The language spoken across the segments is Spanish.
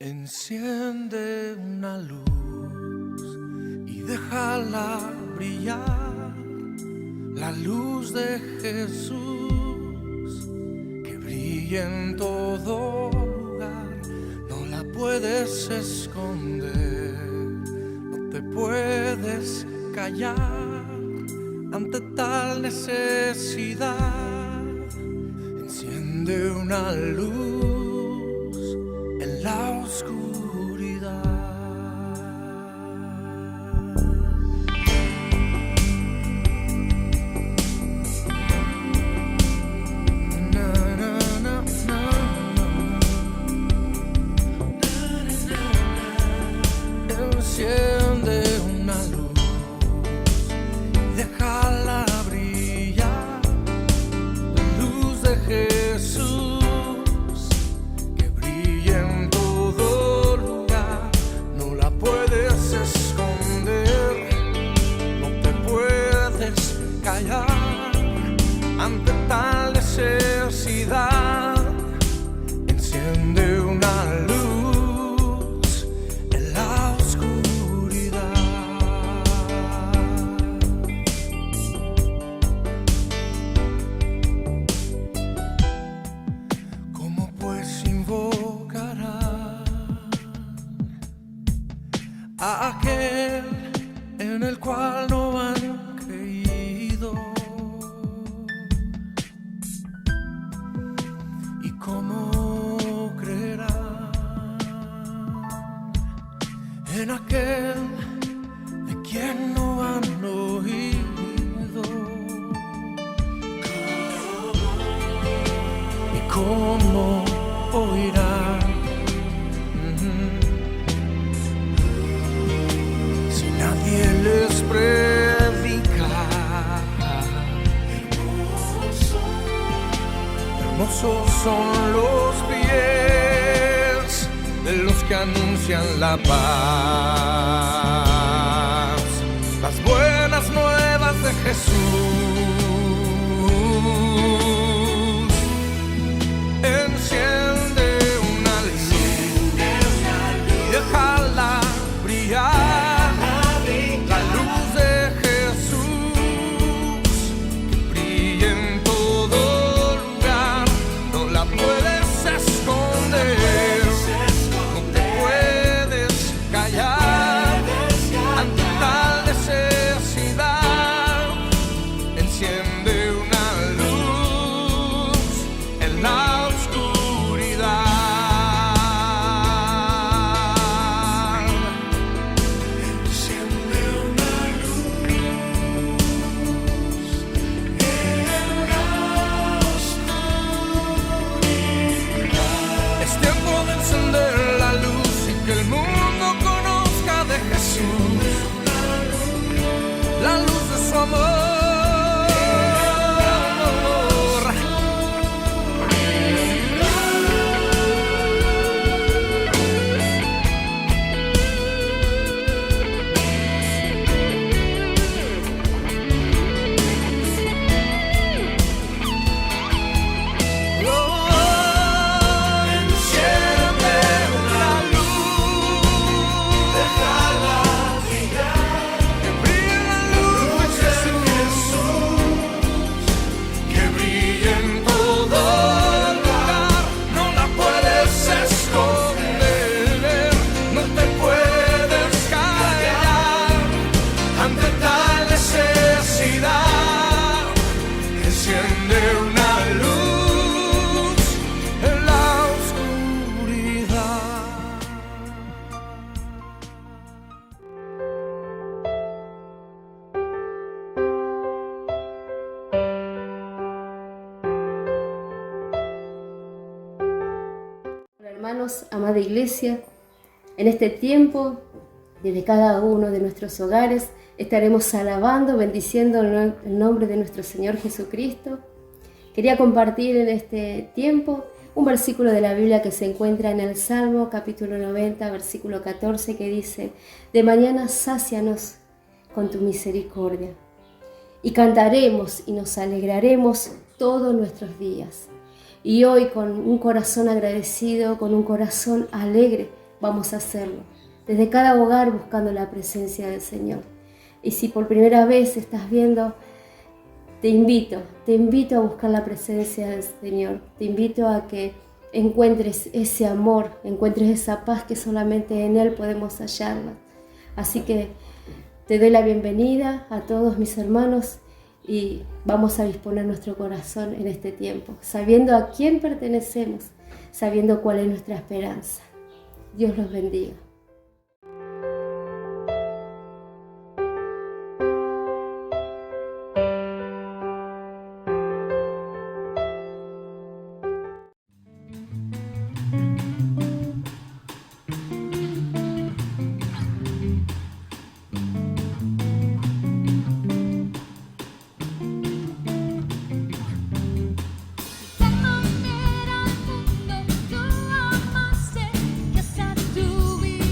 Enciende una luz y déjala brillar, la luz de Jesús que brilla en todo lugar. No la puedes esconder, no te puedes callar ante tal necesidad. Enciende una luz en la oscuridad. Na, na, na, na. Enciende una luz, déjala brillar, la luz de Jesús. Ante tal necesidad, enciende una luz en la oscuridad. ¿Cómo pues invocará a aquel en el cual no han creído? ¿Cómo creerán en aquel de quien no han oído? ¿Y cómo oirán si nadie les predica? Hermosos son los pies de los que anuncian la paz, las buenas nuevas de Jesús. Enciende una luz y déjala brillar, la luz de Jesús que brilla en todo. Puedes esconder, no te puedes callar ante tal necesidad. Enciende una luz en la oscuridad. Enciende una luz en la oscuridad. Es tiempo de encender la luz y que el mundo conozca de Jesús, la luz de su amor. Hermanos, amada iglesia, en este tiempo, desde cada uno de nuestros hogares, estaremos alabando, bendiciendo el nombre de nuestro Señor Jesucristo. Quería compartir en este tiempo un versículo de la Biblia que se encuentra en el Salmo capítulo 90, versículo 14, que dice: de mañana sácianos con tu misericordia, y cantaremos y nos alegraremos todos nuestros días. Y hoy, con un corazón agradecido, con un corazón alegre, vamos a hacerlo. Desde cada hogar buscando la presencia del Señor. Y si por primera vez estás viendo, te invito a buscar la presencia del Señor. Te invito a que encuentres ese amor, encuentres esa paz que solamente en Él podemos hallarla. Así que te doy la bienvenida a todos mis hermanos y vamos a disponer nuestro corazón en este tiempo, sabiendo a quién pertenecemos, sabiendo cuál es nuestra esperanza. Dios los bendiga. Tu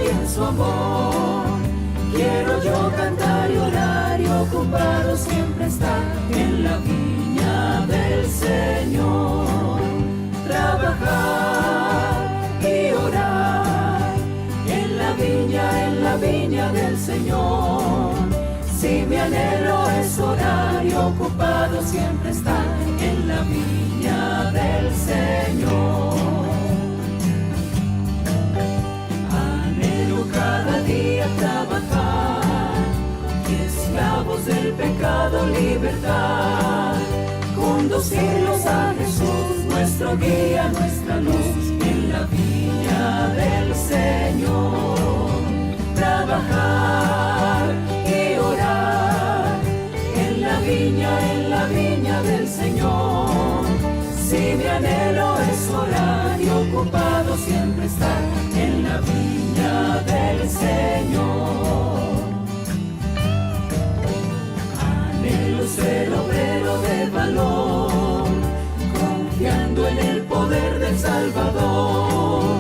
y en su amor. Quiero yo cantar y orar y ocupado siempre estar en la viña del Señor. Trabajar y orar en la viña del Señor. Si mi anhelo es orar y ocupado siempre estar en la viña del Señor. Anhelo cada día trabajar, esclavos del pecado, libertad, conducirlos a Jesús, nuestro guía, nuestra luz, en la viña del Señor. Trabajar y orar en la viña del Señor. Si mi anhelo es orar y ocupado siempre estar en la viña del Señor. Anhelo ser obrero de valor, confiando en el poder del Salvador.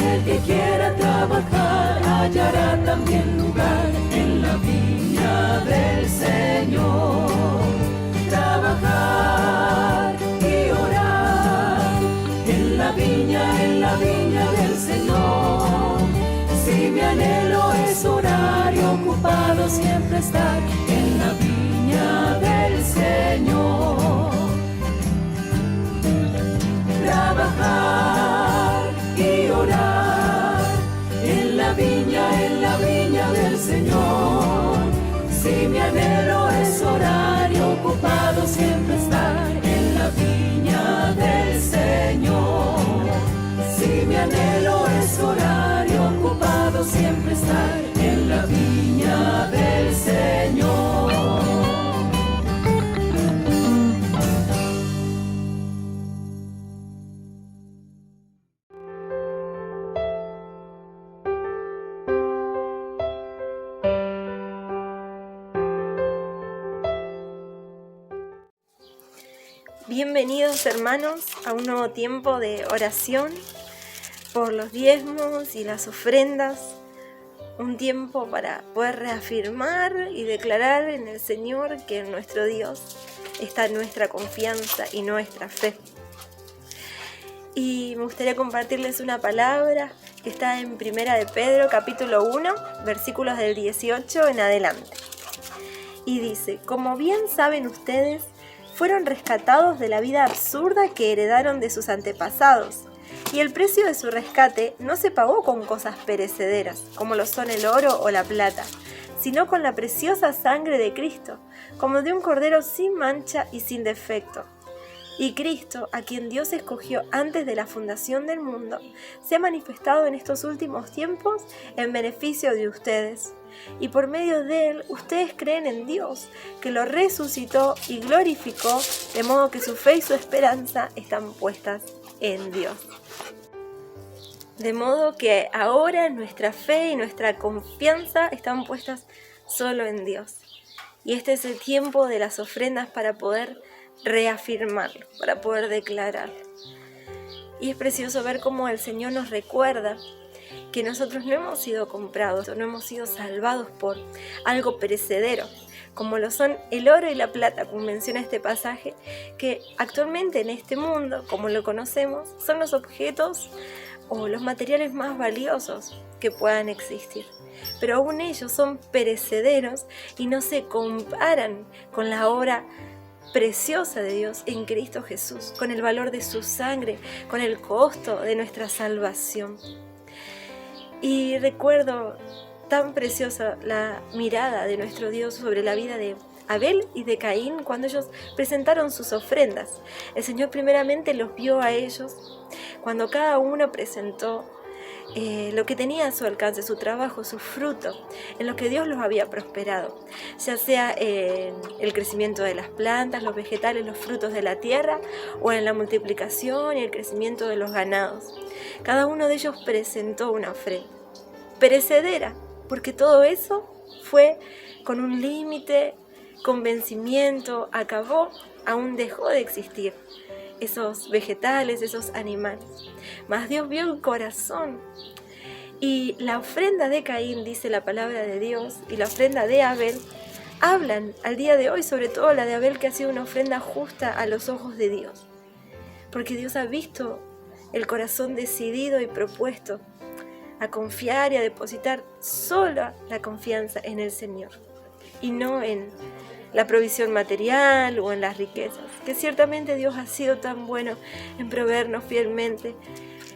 El que quiera trabajar hallará también lugar en la viña del Señor. Trabajar y orar en la viña del Señor. Si mi anhelo es orar y ocupado siempre estar en la viña del Señor. Trabajar y orar en la viña del Señor. Si mi anhelo es orar y ocupado siempre estar en la viña del Señor. Si mi anhelo es orar y ocupado siempre estar en la viña del Señor. Bienvenidos hermanos a un nuevo tiempo de oración por los diezmos y las ofrendas, un tiempo para poder reafirmar y declarar en el Señor que en nuestro Dios está nuestra confianza y nuestra fe. Y me gustaría compartirles una palabra que está en Primera de Pedro, capítulo 1, versículos del 18 en adelante. Y dice: como bien saben ustedes, fueron rescatados de la vida absurda que heredaron de sus antepasados, y el precio de su rescate no se pagó con cosas perecederas, como lo son el oro o la plata, sino con la preciosa sangre de Cristo, como de un cordero sin mancha y sin defecto. Y Cristo, a quien Dios escogió antes de la fundación del mundo, se ha manifestado en estos últimos tiempos en beneficio de ustedes. Y por medio de él, ustedes creen en Dios, que lo resucitó y glorificó, de modo que su fe y su esperanza están puestas en Dios. De modo que ahora nuestra fe y nuestra confianza están puestas solo en Dios. Y este es el tiempo de las ofrendas para poder reafirmarlo, para poder declarar. Y es precioso ver cómo el Señor nos recuerda que nosotros no hemos sido comprados, no hemos sido salvados por algo perecedero, como lo son el oro y la plata, como menciona este pasaje, que actualmente en este mundo, como lo conocemos, son los objetos o los materiales más valiosos que puedan existir. Pero aún ellos son perecederos y no se comparan con la obra preciosa de Dios en Cristo Jesús, con el valor de su sangre, con el costo de nuestra salvación. Y recuerdo tan preciosa la mirada de nuestro Dios sobre la vida de Abel y de Caín cuando ellos presentaron sus ofrendas. El Señor primeramente los vio a ellos cuando cada uno presentó lo que tenía a su alcance, su trabajo, su fruto, en lo que Dios los había prosperado, ya sea en el crecimiento de las plantas, los vegetales, los frutos de la tierra, o en la multiplicación y el crecimiento de los ganados. Cada uno de ellos presentó una ofrenda perecedera, porque todo eso fue con un límite, con vencimiento, acabó, aún dejó de existir esos vegetales, esos animales. Mas Dios vio el corazón Y la ofrenda de Caín, dice la palabra de Dios, y la ofrenda de Abel, hablan al día de hoy, sobre todo la de Abel, que ha sido una ofrenda justa a los ojos de Dios. Porque Dios ha visto el corazón decidido y propuesto a confiar y a depositar sola la confianza en el Señor, y no en la provisión material o en las riquezas, que ciertamente Dios ha sido tan bueno en proveernos fielmente.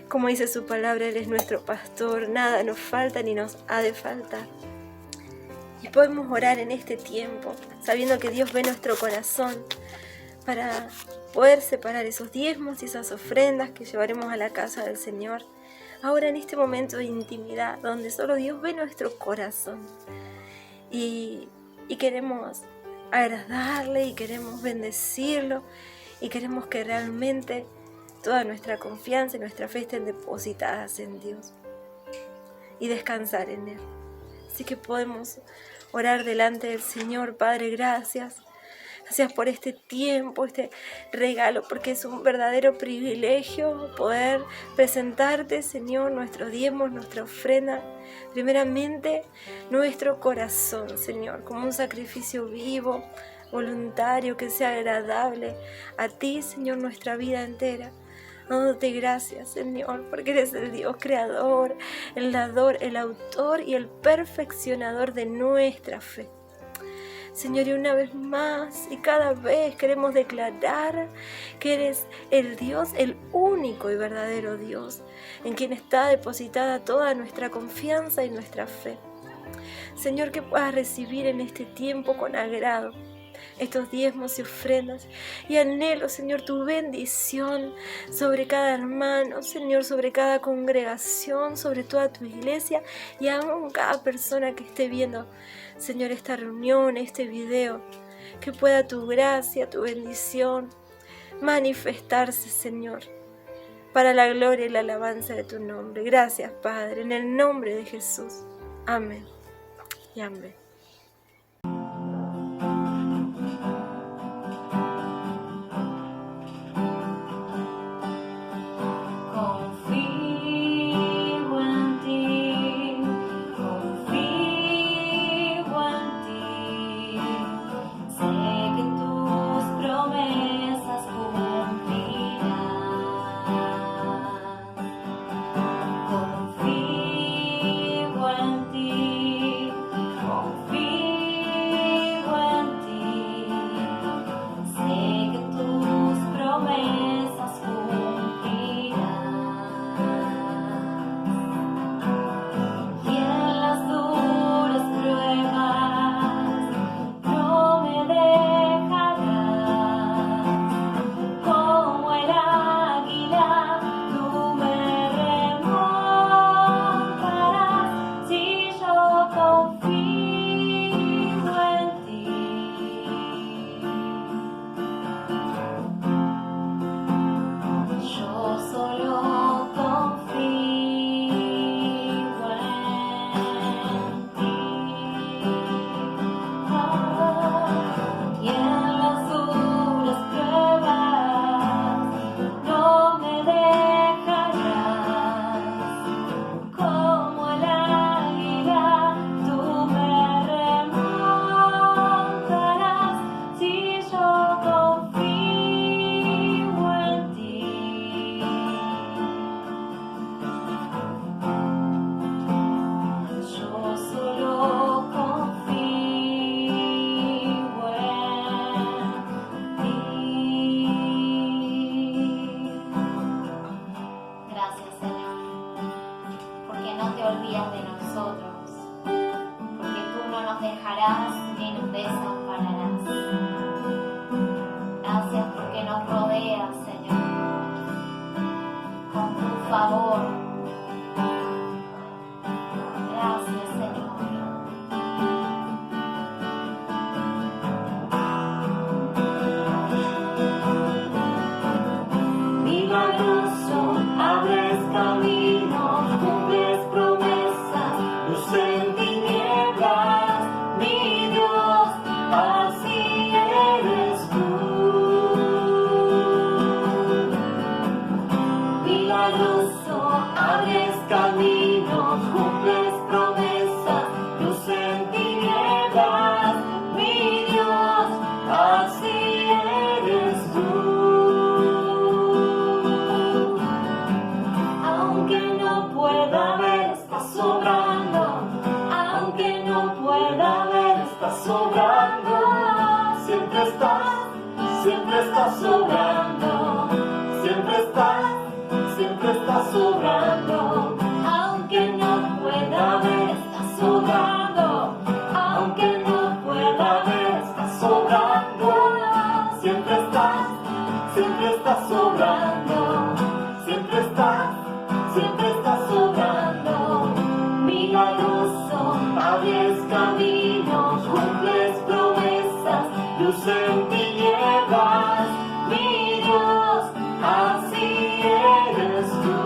Como dice su palabra, Él es nuestro pastor, nada nos falta ni nos ha de faltar. Y podemos orar en este tiempo, sabiendo que Dios ve nuestro corazón, para poder separar esos diezmos y esas ofrendas que llevaremos a la casa del Señor. Ahora en este momento de intimidad, donde solo Dios ve nuestro corazón. Y queremos agradarle y queremos bendecirlo y queremos que realmente toda nuestra confianza y nuestra fe estén depositadas en Dios y descansar en Él. Así que podemos orar delante del Señor. Padre, gracias. Gracias por este tiempo, este regalo, porque es un verdadero privilegio poder presentarte, Señor, nuestros diezmos, nuestra ofrenda. Primeramente, nuestro corazón, Señor, como un sacrificio vivo, voluntario, que sea agradable a ti, Señor, nuestra vida entera. Dándote gracias, Señor, porque eres el Dios creador, el dador, el autor y el perfeccionador de nuestra fe. Señor, y una vez más y cada vez queremos declarar que eres el Dios, el único y verdadero Dios, en quien está depositada toda nuestra confianza y nuestra fe. Señor, que puedas recibir en este tiempo con agrado estos diezmos y ofrendas, y anhelo, Señor, tu bendición sobre cada hermano, Señor, sobre cada congregación, sobre toda tu iglesia y aún cada persona que esté viendo, Señor, esta reunión, este video, que pueda tu gracia, tu bendición manifestarse, Señor, para la gloria y la alabanza de tu nombre. Gracias, Padre, en el nombre de Jesús. Amén y amén. Confío en ti, estás sobrando, siempre estás sobrando, aunque no pueda ver, estás sobrando, aunque no pueda ver, estás sobrando, siempre estás sobrando, siempre estás sobrando, milagroso, abres caminos, cumples promesas, luz en tinieblas, mi Dios, así eres tú.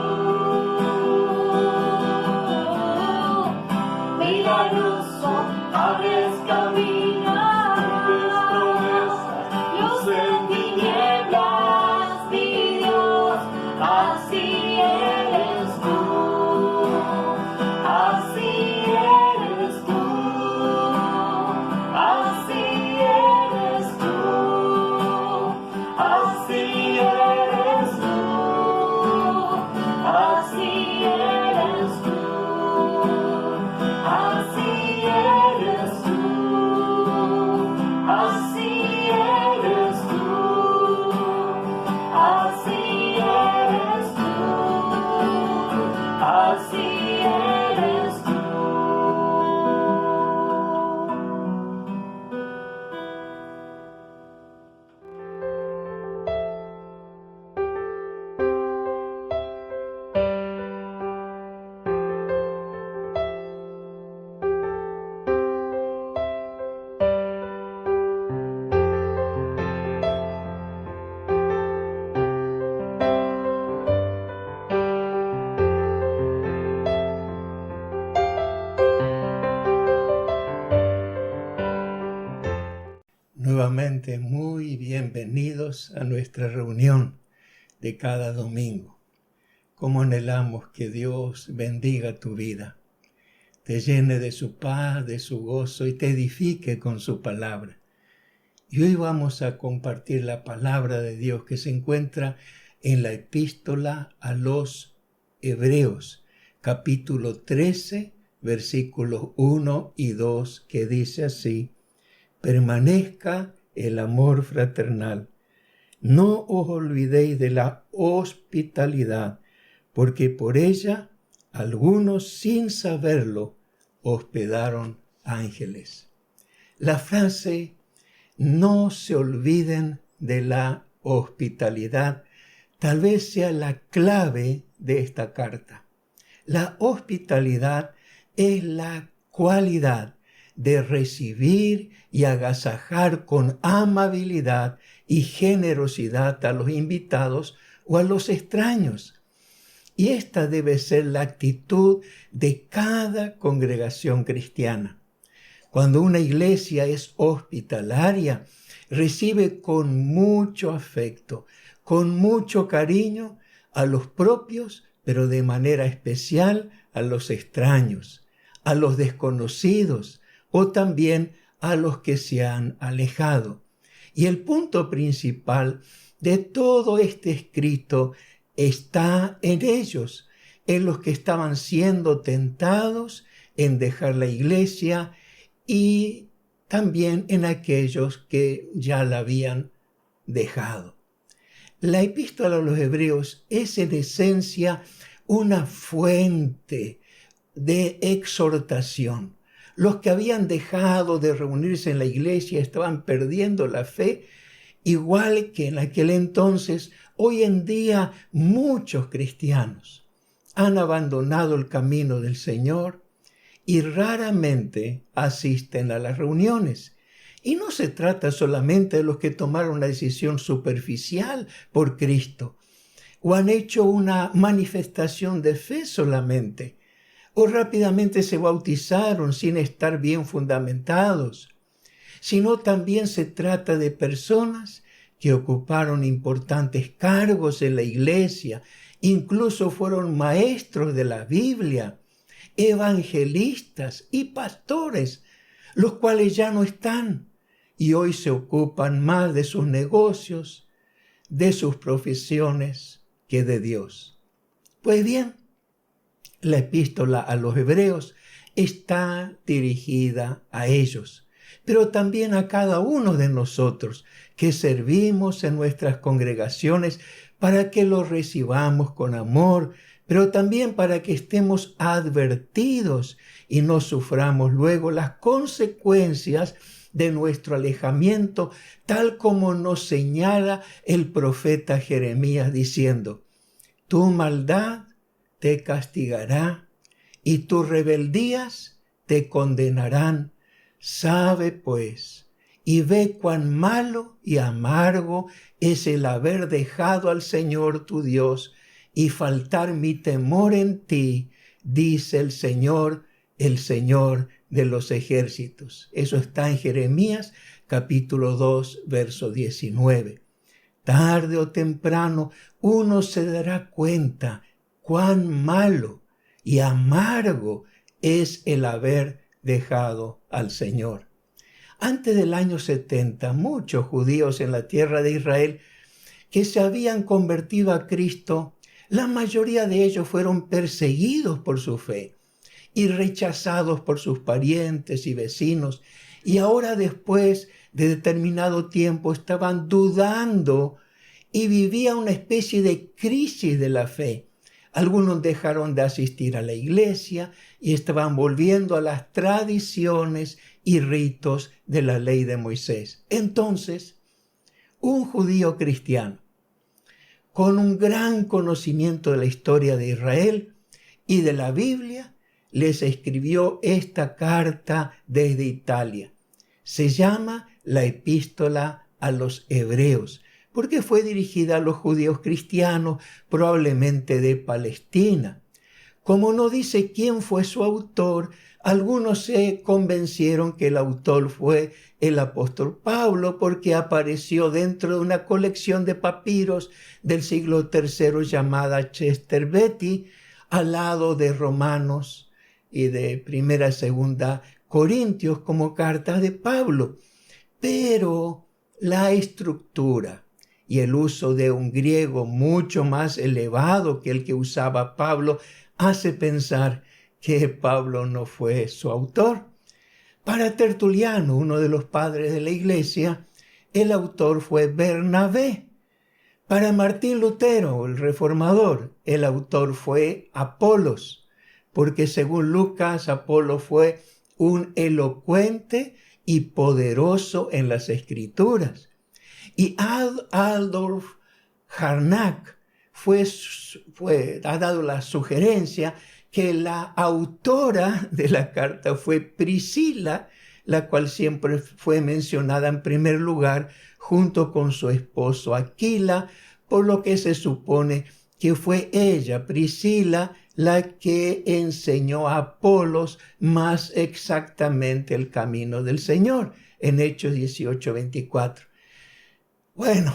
Milagroso, abres caminos, cumples promesas, luz en tinieblas, mi Dios, así eres tú. Así eres tú. Así eres tú. Así eres tú. Así eres tú. Así eres tú. Así eres tú. Así eres tú. Así eres tú. Nuevamente, muy bienvenidos a nuestra reunión de cada domingo. Cómo anhelamos que Dios bendiga tu vida, te llene de su paz, de su gozo y te edifique con su palabra. Y hoy vamos a compartir la palabra de Dios que se encuentra en la epístola a los Hebreos, capítulo 13, versículos 1 y 2, que dice así: permanezca el amor fraternal. No os olvidéis de la hospitalidad, porque por ella algunos, sin saberlo, hospedaron ángeles. La frase "no se olviden de la hospitalidad" tal vez sea la clave de esta carta. La hospitalidad es la cualidad de recibir y agasajar con amabilidad y generosidad a los invitados o a los extraños. Y esta debe ser la actitud de cada congregación cristiana. Cuando una iglesia es hospitalaria, recibe con mucho afecto, con mucho cariño a los propios, pero de manera especial a los extraños, a los desconocidos o también a los que se han alejado. Y el punto principal de todo este escrito está en ellos, en los que estaban siendo tentados en dejar la iglesia y también en aquellos que ya la habían dejado. La epístola a los Hebreos es en esencia una fuente de exhortación. Los que habían dejado de reunirse en la iglesia estaban perdiendo la fe, igual que en aquel entonces. Hoy en día muchos cristianos han abandonado el camino del Señor y raramente asisten a las reuniones. Y no se trata solamente de los que tomaron una decisión superficial por Cristo o han hecho una manifestación de fe solamente, o rápidamente se bautizaron sin estar bien fundamentados, sino también se trata de personas que ocuparon importantes cargos en la iglesia, incluso fueron maestros de la Biblia, evangelistas y pastores, los cuales ya no están y hoy se ocupan más de sus negocios, de sus profesiones que de Dios. Pues bien, la epístola a los Hebreos está dirigida a ellos, pero también a cada uno de nosotros que servimos en nuestras congregaciones para que lo recibamos con amor, pero también para que estemos advertidos y no suframos luego las consecuencias de nuestro alejamiento, tal como nos señala el profeta Jeremías diciendo: tu maldad te castigará y tus rebeldías te condenarán. Sabe pues y ve cuán malo y amargo es el haber dejado al Señor tu Dios y faltar mi temor en ti, dice el Señor de los ejércitos. Eso está en Jeremías capítulo 2, verso 19. Tarde o temprano uno se dará cuenta cuán malo y amargo es el haber dejado al Señor. Antes del año 70, muchos judíos en la tierra de Israel que se habían convertido a Cristo, la mayoría de ellos fueron perseguidos por su fe y rechazados por sus parientes y vecinos, y ahora después de determinado tiempo estaban dudando y vivían una especie de crisis de la fe. Algunos dejaron de asistir a la iglesia y estaban volviendo a las tradiciones y ritos de la ley de Moisés. Entonces, un judío cristiano, con un gran conocimiento de la historia de Israel y de la Biblia, les escribió esta carta desde Italia. Se llama la Epístola a los Hebreos, porque fue dirigida a los judíos cristianos, probablemente de Palestina. Como no dice quién fue su autor, algunos se convencieron que el autor fue el apóstol Pablo, porque apareció dentro de una colección de papiros del siglo III llamada Chester Beatty, al lado de Romanos y de Primera y Segunda Corintios como cartas de Pablo. Pero la estructura y el uso de un griego mucho más elevado que el que usaba Pablo hace pensar que Pablo no fue su autor. Para Tertuliano, uno de los padres de la iglesia, el autor fue Bernabé. Para Martín Lutero, el reformador, el autor fue Apolos, porque según Lucas, Apolo fue un elocuente y poderoso en las Escrituras. Y Adolf Harnack ha dado la sugerencia que la autora de la carta fue Priscila, la cual siempre fue mencionada en primer lugar junto con su esposo Aquila, por lo que se supone que fue ella, Priscila, la que enseñó a Apolos más exactamente el camino del Señor, en Hechos 18:24. Bueno,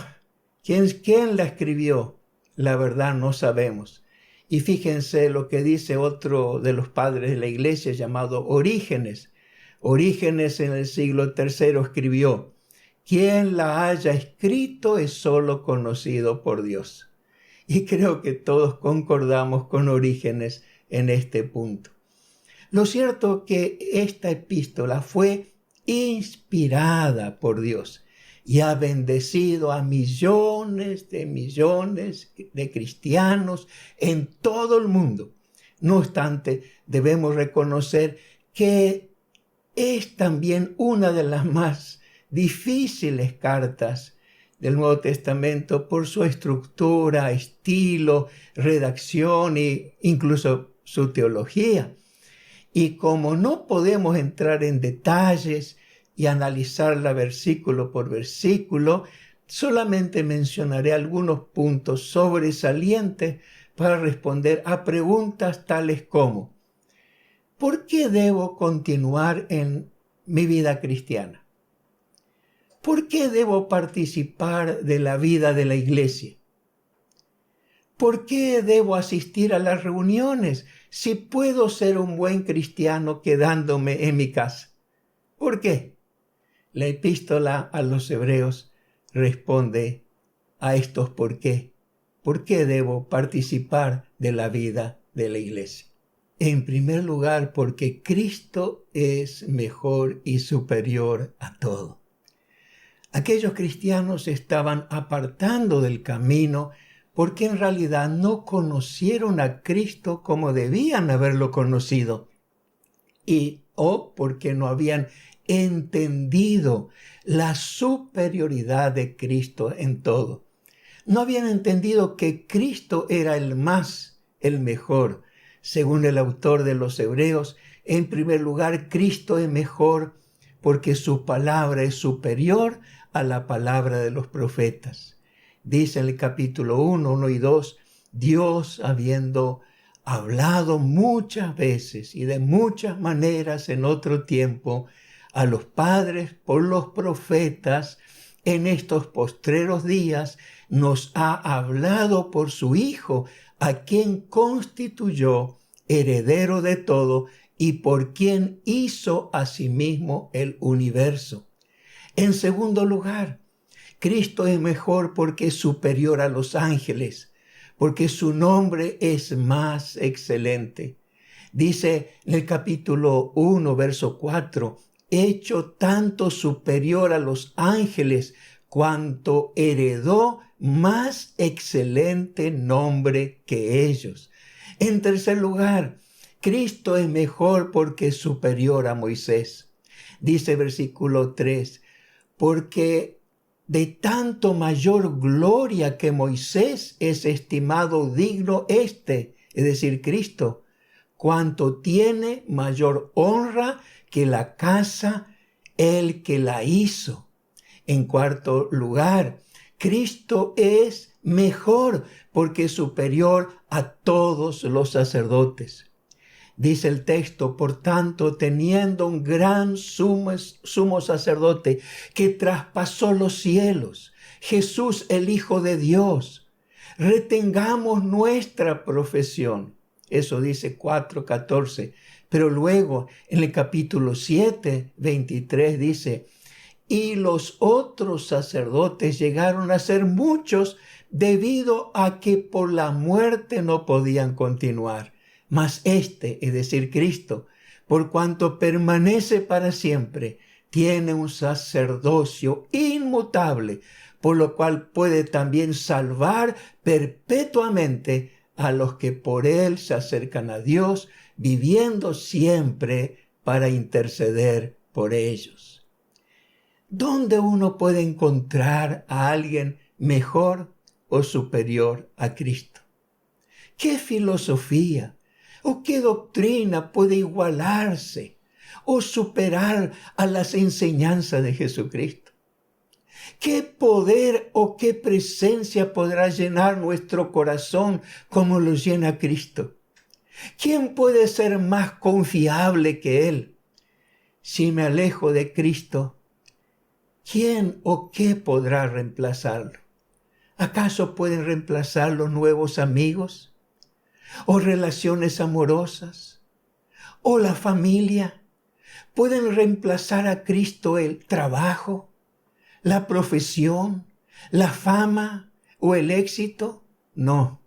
¿quién la escribió? La verdad no sabemos. Y fíjense lo que dice otro de los padres de la iglesia llamado Orígenes. Orígenes en el siglo III escribió: quien la haya escrito es solo conocido por Dios. Y creo que todos concordamos con Orígenes en este punto. Lo cierto es que esta epístola fue inspirada por Dios y ha bendecido a millones de cristianos en todo el mundo. No obstante, debemos reconocer que es también una de las más difíciles cartas del Nuevo Testamento por su estructura, estilo, redacción e incluso su teología. Y como no podemos entrar en detalles y analizarla versículo por versículo, solamente mencionaré algunos puntos sobresalientes para responder a preguntas tales como: ¿por qué debo continuar en mi vida cristiana? ¿Por qué debo participar de la vida de la iglesia? ¿Por qué debo asistir a las reuniones si puedo ser un buen cristiano quedándome en mi casa? ¿Por qué? La epístola a los Hebreos responde a estos por qué. ¿Por qué debo participar de la vida de la iglesia? En primer lugar, porque Cristo es mejor y superior a todo. Aquellos cristianos se estaban apartando del camino porque en realidad no conocieron a Cristo como debían haberlo conocido, o porque no habían entendido la superioridad de Cristo en todo. No habían entendido que Cristo era el mejor. Según el autor de los Hebreos, en primer lugar, Cristo es mejor porque su palabra es superior a la palabra de los profetas. Dice en el capítulo 1 y 2, Dios, habiendo hablado muchas veces y de muchas maneras en otro tiempo a los padres por los profetas, en estos postreros días nos ha hablado por su Hijo, a quien constituyó heredero de todo y por quien hizo asimismo el universo. En segundo lugar, Cristo es mejor porque es superior a los ángeles, porque su nombre es más excelente. Dice en el capítulo 1, verso 4, hecho tanto superior a los ángeles, cuanto heredó más excelente nombre que ellos. En tercer lugar, Cristo es mejor porque es superior a Moisés. Dice versículo 3, porque de tanto mayor gloria que Moisés es estimado digno es decir, Cristo, cuanto tiene mayor honra que la casa el que la hizo. En cuarto lugar, Cristo es mejor porque es superior a todos los sacerdotes. Dice el texto, por tanto, teniendo un gran sumo sacerdote que traspasó los cielos, Jesús el Hijo de Dios, retengamos nuestra profesión. Eso dice 4:14. Pero luego en el capítulo 7, 23 dice, y los otros sacerdotes llegaron a ser muchos debido a que por la muerte no podían continuar. Mas es decir, Cristo, por cuanto permanece para siempre, tiene un sacerdocio inmutable, por lo cual puede también salvar perpetuamente a los que por él se acercan a Dios, viviendo siempre para interceder por ellos. ¿Dónde uno puede encontrar a alguien mejor o superior a Cristo? ¿Qué filosofía o qué doctrina puede igualarse o superar a las enseñanzas de Jesucristo? ¿Qué poder o qué presencia podrá llenar nuestro corazón como lo llena Cristo? ¿Quién puede ser más confiable que Él? Si me alejo de Cristo, ¿quién o qué podrá reemplazarlo? ¿Acaso pueden reemplazar los nuevos amigos? ¿O relaciones amorosas? ¿O la familia? ¿Pueden reemplazar a Cristo el trabajo, la profesión, la fama o el éxito? No,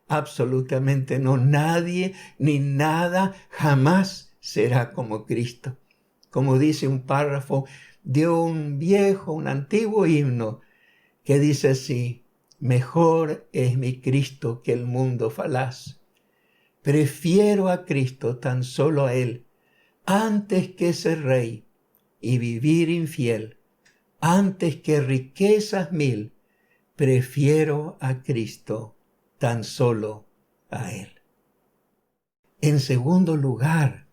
absolutamente no. Nadie ni nada jamás será como Cristo. Como dice un párrafo de un antiguo himno que dice así, mejor es mi Cristo que el mundo falaz. Prefiero a Cristo, tan solo a Él, antes que ser rey y vivir infiel, antes que riquezas mil, prefiero a Cristo, tan solo a Él. En segundo lugar,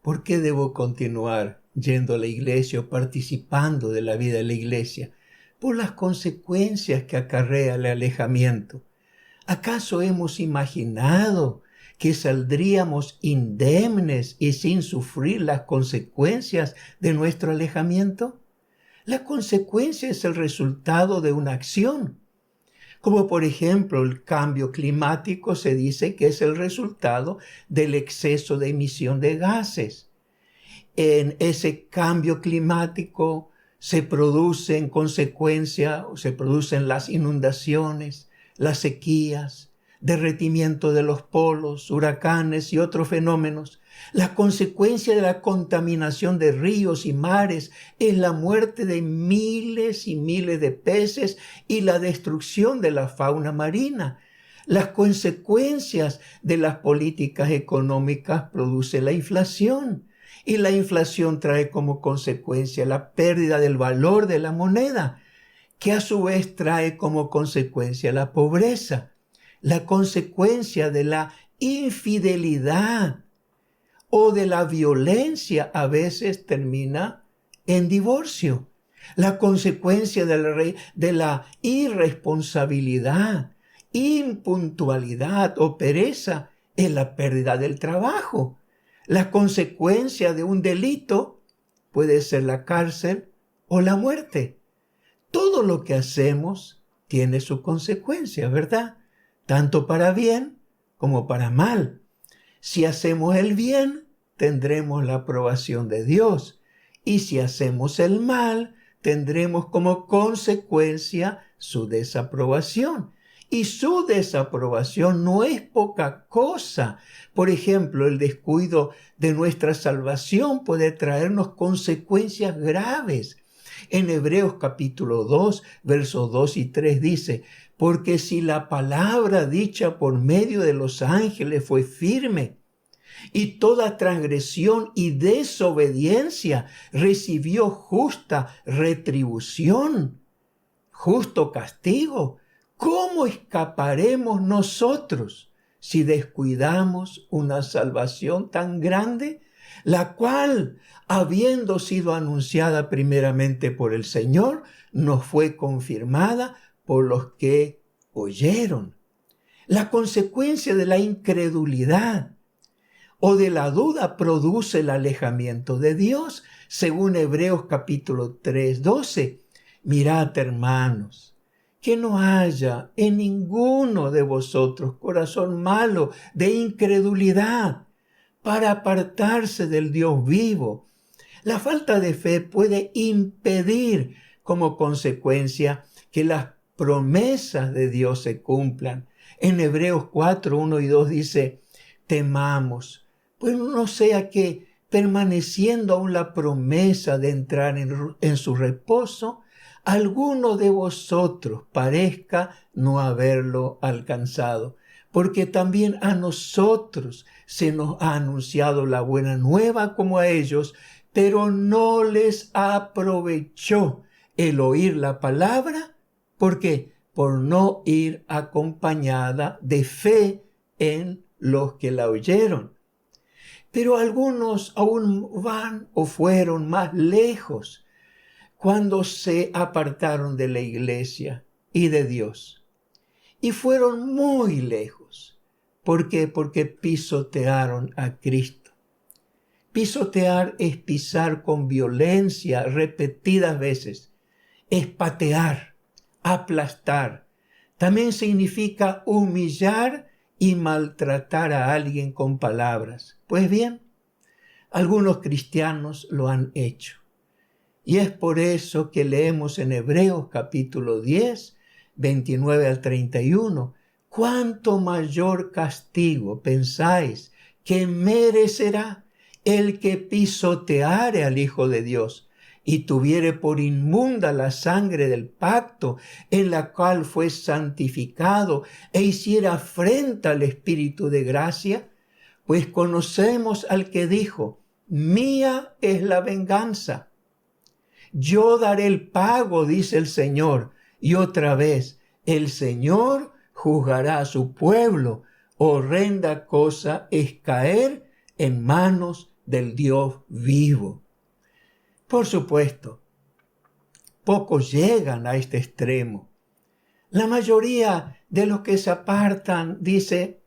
¿por qué debo continuar yendo a la iglesia o participando de la vida de la iglesia? Por las consecuencias que acarrea el alejamiento. ¿Acaso hemos imaginado que saldríamos indemnes y sin sufrir las consecuencias de nuestro alejamiento? La consecuencia es el resultado de una acción. Como por ejemplo el cambio climático se dice que es el resultado del exceso de emisión de gases. En ese cambio climático se producen las inundaciones, las sequías, derretimiento de los polos, huracanes y otros fenómenos. La consecuencia de la contaminación de ríos y mares es la muerte de miles y miles de peces y la destrucción de la fauna marina. Las consecuencias de las políticas económicas produce la inflación, y la inflación trae como consecuencia la pérdida del valor de la moneda, que a su vez trae como consecuencia la pobreza, la consecuencia de la infidelidad o de la violencia a veces termina en divorcio. La consecuencia de la irresponsabilidad, impuntualidad o pereza es la pérdida del trabajo. La consecuencia de un delito puede ser la cárcel o la muerte. Todo lo que hacemos tiene su consecuencia, ¿verdad? Tanto para bien como para mal. Si hacemos el bien, tendremos la aprobación de Dios. Y si hacemos el mal, tendremos como consecuencia su desaprobación. Y su desaprobación no es poca cosa. Por ejemplo, el descuido de nuestra salvación puede traernos consecuencias graves. En Hebreos capítulo 2, versos 2 y 3 dice: porque si la palabra dicha por medio de los ángeles fue firme, y toda transgresión y desobediencia recibió justa retribución, justo castigo, ¿cómo escaparemos nosotros si descuidamos una salvación tan grande, la cual, habiendo sido anunciada primeramente por el Señor, nos fue confirmada por los que oyeron? La consecuencia de la incredulidad o de la duda produce el alejamiento de Dios, según Hebreos capítulo 3, 12. Mirad, hermanos, que no haya en ninguno de vosotros corazón malo de incredulidad para apartarse del Dios vivo. La falta de fe puede impedir como consecuencia que las promesas de Dios se cumplan. En Hebreos 4, 1 y 2 dice: temamos, pues no sea que, permaneciendo aún la promesa de entrar en su reposo, alguno de vosotros parezca no haberlo alcanzado. Porque también a nosotros se nos ha anunciado la buena nueva como a ellos, pero no les aprovechó el oír la palabra. ¿Por qué? Por no ir acompañada de fe en los que la oyeron. Pero algunos aún van o fueron más lejos cuando se apartaron de la iglesia y de Dios. Y fueron muy lejos. ¿Por qué? Porque pisotearon a Cristo. Pisotear es pisar con violencia repetidas veces. Es patear, aplastar. También significa humillar y maltratar a alguien con palabras. Pues bien, algunos cristianos lo han hecho. Y es por eso que leemos en Hebreos capítulo 10, 29 al 31, ¿cuánto mayor castigo pensáis que merecerá el que pisoteare al Hijo de Dios y tuviere por inmunda la sangre del pacto en la cual fue santificado e hiciera afrenta al Espíritu de gracia? Pues conocemos al que dijo: mía es la venganza, yo daré el pago, dice el Señor. Y otra vez, el Señor juzgará a su pueblo. Horrenda cosa es caer en manos del Dios vivo. Por supuesto, pocos llegan a este extremo. La mayoría de los que se apartan dice: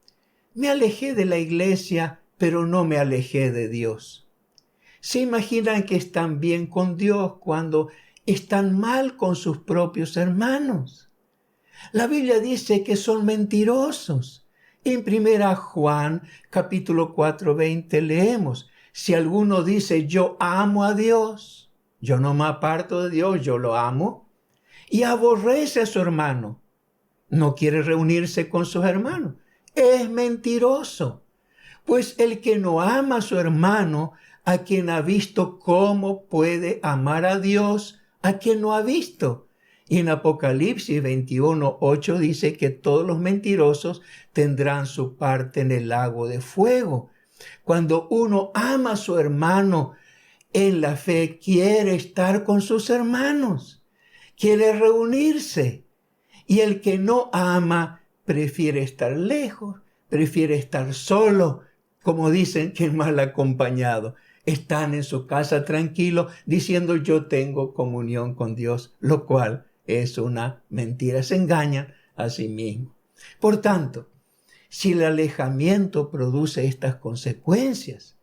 me alejé de la iglesia, pero no me alejé de Dios. Se imaginan que están bien con Dios cuando están mal con sus propios hermanos. La Biblia dice que son mentirosos. En 1 Juan capítulo 4, 20 leemos: si alguno dice yo amo a Dios, yo no me aparto de Dios, yo lo amo, y aborrece a su hermano, no quiere reunirse con sus hermanos, es mentiroso. Pues el que no ama a su hermano, a quien ha visto, ¿cómo puede amar a Dios a quien no ha visto? Y en Apocalipsis 21:8 dice que todos los mentirosos tendrán su parte en el lago de fuego. Cuando uno ama a su hermano en la fe, quiere estar con sus hermanos, quiere reunirse. Y el que no ama prefiere estar lejos, prefiere estar solo, como dicen que es mal acompañado. Están en su casa tranquilos diciendo yo tengo comunión con Dios, lo cual es una mentira. Se engañan a sí mismos. Por tanto, si el alejamiento produce estas consecuencias,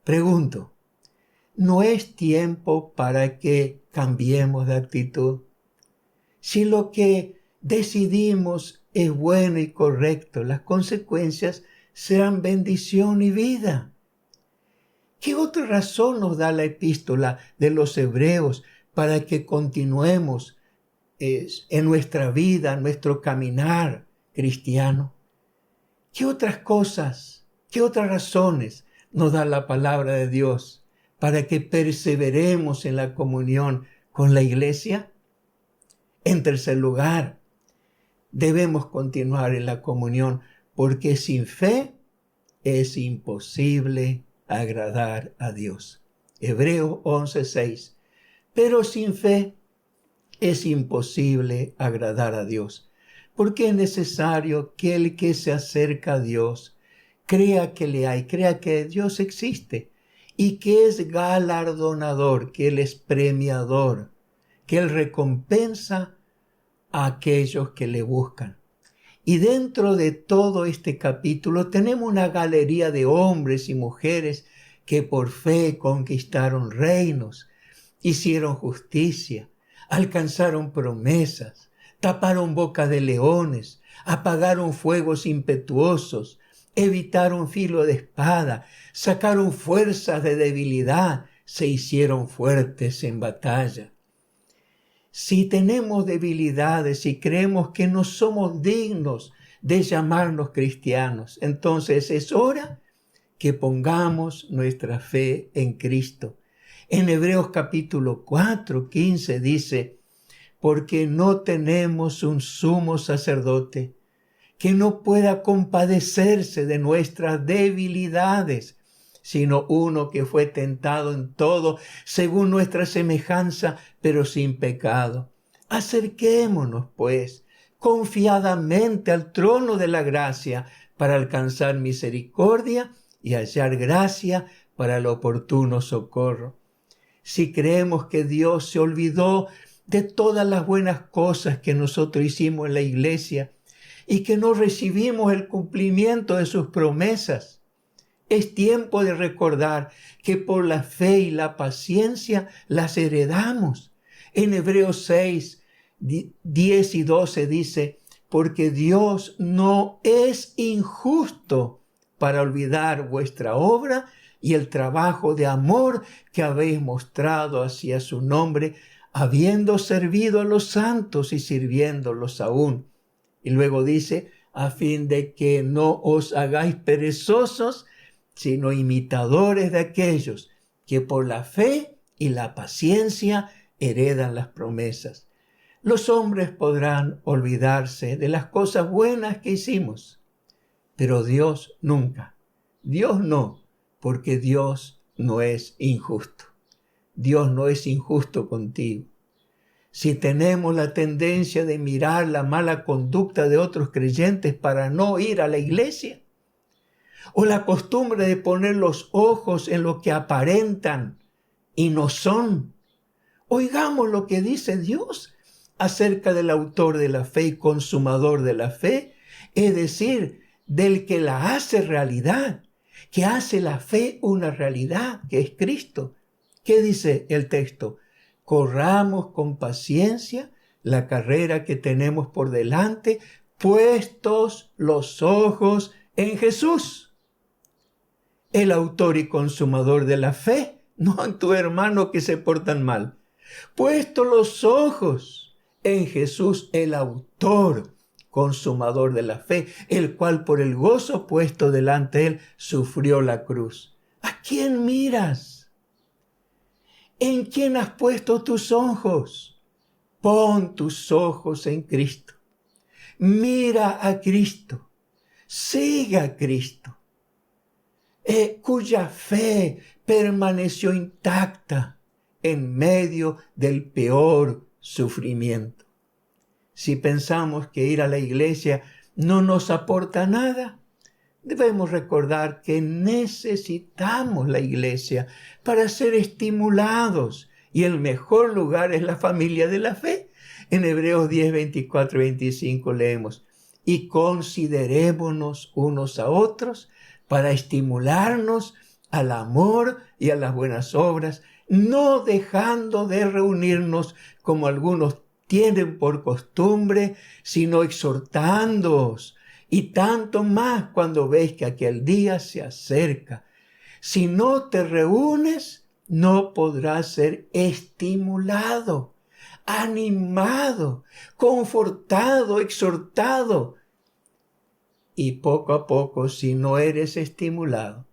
pregunto, ¿no es tiempo para que cambiemos de actitud? Si lo que decidimos es bueno y correcto, las consecuencias serán bendición y vida. ¿Qué otra razón nos da la epístola de los Hebreos para que continuemos en nuestra vida, en nuestro caminar cristiano? ¿Qué otras cosas, qué otras razones nos da la palabra de Dios para que perseveremos en la comunión con la iglesia? En tercer lugar, debemos continuar en la comunión porque sin fe es imposible agradar a Dios. Hebreos 11:6. Pero sin fe es imposible agradar a Dios, porque es necesario que el que se acerca a Dios crea que le hay, crea que Dios existe y que es galardonador, que Él es premiador, que Él recompensa a aquellos que le buscan. Y dentro de todo este capítulo tenemos una galería de hombres y mujeres que por fe conquistaron reinos, hicieron justicia, alcanzaron promesas, taparon boca de leones, apagaron fuegos impetuosos, evitaron filo de espada, sacaron fuerzas de debilidad, se hicieron fuertes en batalla. Si tenemos debilidades y creemos que no somos dignos de llamarnos cristianos, entonces es hora que pongamos nuestra fe en Cristo. En Hebreos capítulo 4:15 dice, porque no tenemos un sumo sacerdote que no pueda compadecerse de nuestras debilidades, sino uno que fue tentado en todo según nuestra semejanza, pero sin pecado. Acerquémonos, pues, confiadamente al trono de la gracia para alcanzar misericordia y hallar gracia para el oportuno socorro. Si creemos que Dios se olvidó de todas las buenas cosas que nosotros hicimos en la iglesia y que no recibimos el cumplimiento de sus promesas, es tiempo de recordar que por la fe y la paciencia las heredamos. En Hebreos 6, 10 y 12 dice, porque Dios no es injusto para olvidar vuestra obra y el trabajo de amor que habéis mostrado hacia su nombre, habiendo servido a los santos y sirviéndolos aún. Y luego dice, a fin de que no os hagáis perezosos, sino imitadores de aquellos que por la fe y la paciencia heredan las promesas. Los hombres podrán olvidarse de las cosas buenas que hicimos, pero Dios nunca. Dios no, porque Dios no es injusto. Dios no es injusto contigo. Si tenemos la tendencia de mirar la mala conducta de otros creyentes para no ir a la iglesia, o la costumbre de poner los ojos en lo que aparentan y no son, oigamos lo que dice Dios acerca del autor de la fe y consumador de la fe, es decir, del que la hace realidad, que hace la fe una realidad, que es Cristo. ¿Qué dice el texto? Corramos con paciencia la carrera que tenemos por delante, puestos los ojos en Jesús, el autor y consumador de la fe, no en tu hermano que se portan mal. Puestos los ojos en Jesús, el autor, consumador de la fe, el cual por el gozo puesto delante de él sufrió la cruz. ¿A quién miras? ¿En quién has puesto tus ojos? Pon tus ojos en Cristo. Mira a Cristo. Siga a Cristo, cuya fe permaneció intacta en medio del peor sufrimiento. Si pensamos que ir a la iglesia no nos aporta nada, debemos recordar que necesitamos la iglesia para ser estimulados, y el mejor lugar es la familia de la fe. En Hebreos 10, 24 y 25 leemos: y considerémonos unos a otros para estimularnos al amor y a las buenas obras, no dejando de reunirnos como algunos tienen por costumbre, sino exhortándoos, y tanto más cuando veis que aquel día se acerca. Si no te reúnes, no podrás ser estimulado, animado, confortado, exhortado. Y poco a poco, si no eres estimulado,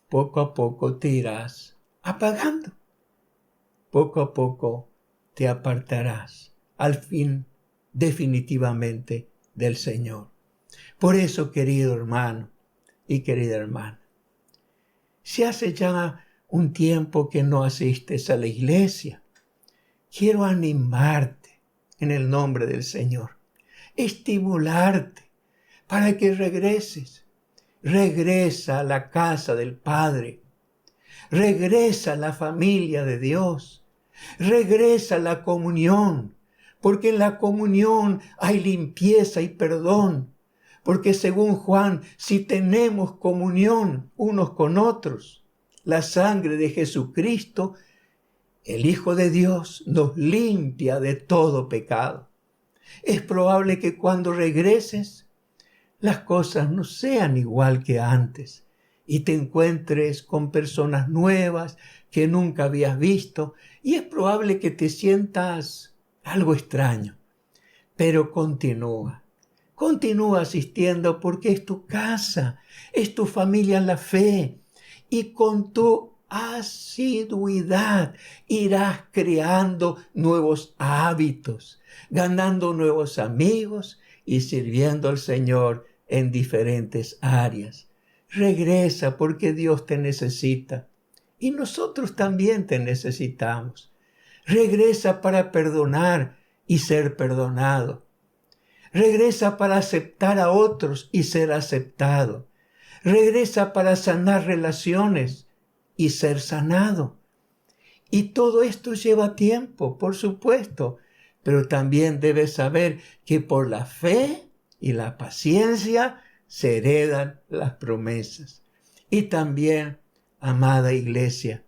poco a poco te irás apagando. Poco a poco te apartarás, al fin, definitivamente, del Señor. Por eso, querido hermano y querida hermana, si hace ya un tiempo que no asistes a la iglesia, quiero animarte en el nombre del Señor, estimularte para que regreses. Regresa a la casa del Padre, regresa a la familia de Dios, regresa a la comunión, porque en la comunión hay limpieza y perdón, porque según Juan, si tenemos comunión unos con otros, la sangre de Jesucristo, el Hijo de Dios, nos limpia de todo pecado. Es probable que cuando regreses, las cosas no sean igual que antes y te encuentres con personas nuevas que nunca habías visto, y es probable que te sientas algo extraño. Pero continúa asistiendo, porque es tu casa, es tu familia en la fe, y con tu asiduidad irás creando nuevos hábitos, ganando nuevos amigos y sirviendo al Señor en diferentes áreas. Regresa, porque Dios te necesita y nosotros también te necesitamos. Regresa para perdonar y ser perdonado. Regresa para aceptar a otros y ser aceptado. Regresa para sanar relaciones y ser sanado. Y todo esto lleva tiempo, por supuesto, pero también debes saber que por la fe y la paciencia se heredan las promesas. Y también, amada iglesia,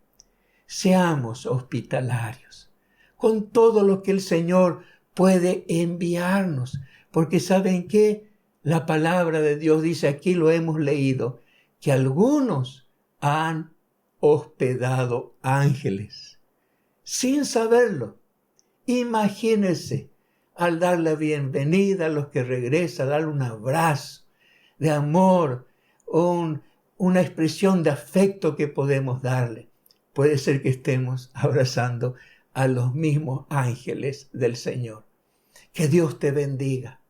seamos hospitalarios con todo lo que el Señor puede enviarnos, porque ¿saben qué? La palabra de Dios dice, aquí lo hemos leído, que algunos han hospedado ángeles sin saberlo. Imagínense, al dar la bienvenida a los que regresan, darle un abrazo de amor, una expresión de afecto que podemos darle. Puede ser que estemos abrazando a los mismos ángeles del Señor. Que Dios te bendiga.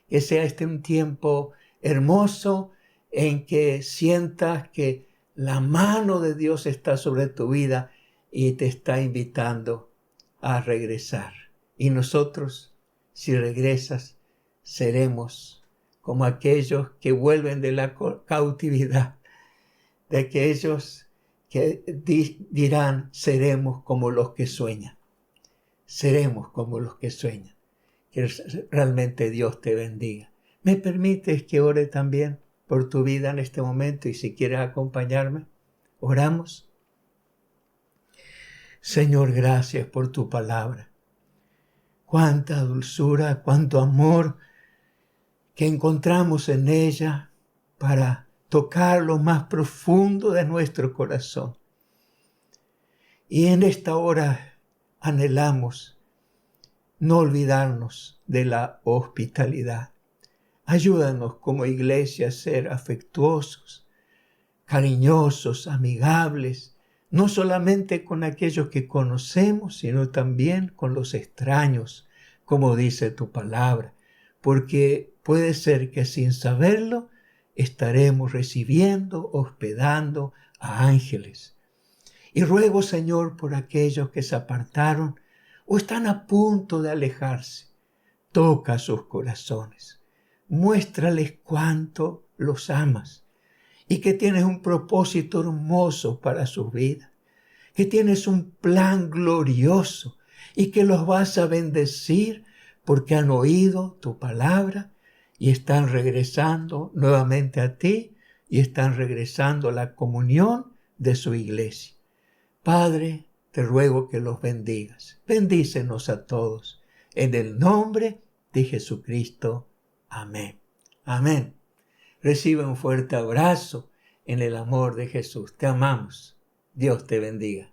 Que sea este un tiempo hermoso en que sientas que la mano de Dios está sobre tu vida y te está invitando a regresar. Y nosotros, si regresas, seremos como aquellos que vuelven de la cautividad, de aquellos que dirán, seremos como los que sueñan. Seremos como los que sueñan. Que realmente Dios te bendiga. ¿Me permites que ore también por tu vida en este momento? Y si quieres acompañarme, oramos. Señor, gracias por tu palabra. Cuánta dulzura, cuánto amor que encontramos en ella para tocar lo más profundo de nuestro corazón. Y en esta hora anhelamos no olvidarnos de la hospitalidad. Ayúdanos como iglesia a ser afectuosos, cariñosos, amigables, no solamente con aquellos que conocemos, sino también con los extraños, como dice tu palabra, porque puede ser que sin saberlo estaremos recibiendo, hospedando a ángeles. Y ruego, Señor, por aquellos que se apartaron o están a punto de alejarse. Toca sus corazones. Muéstrales cuánto los amas y que tienes un propósito hermoso para sus vidas, que tienes un plan glorioso y que los vas a bendecir porque han oído tu palabra y están regresando nuevamente a ti y están regresando a la comunión de su iglesia. Padre, te ruego que los bendigas. Bendícenos a todos. En el nombre de Jesucristo. Amén. Amén. Recibe un fuerte abrazo en el amor de Jesús. Te amamos. Dios te bendiga.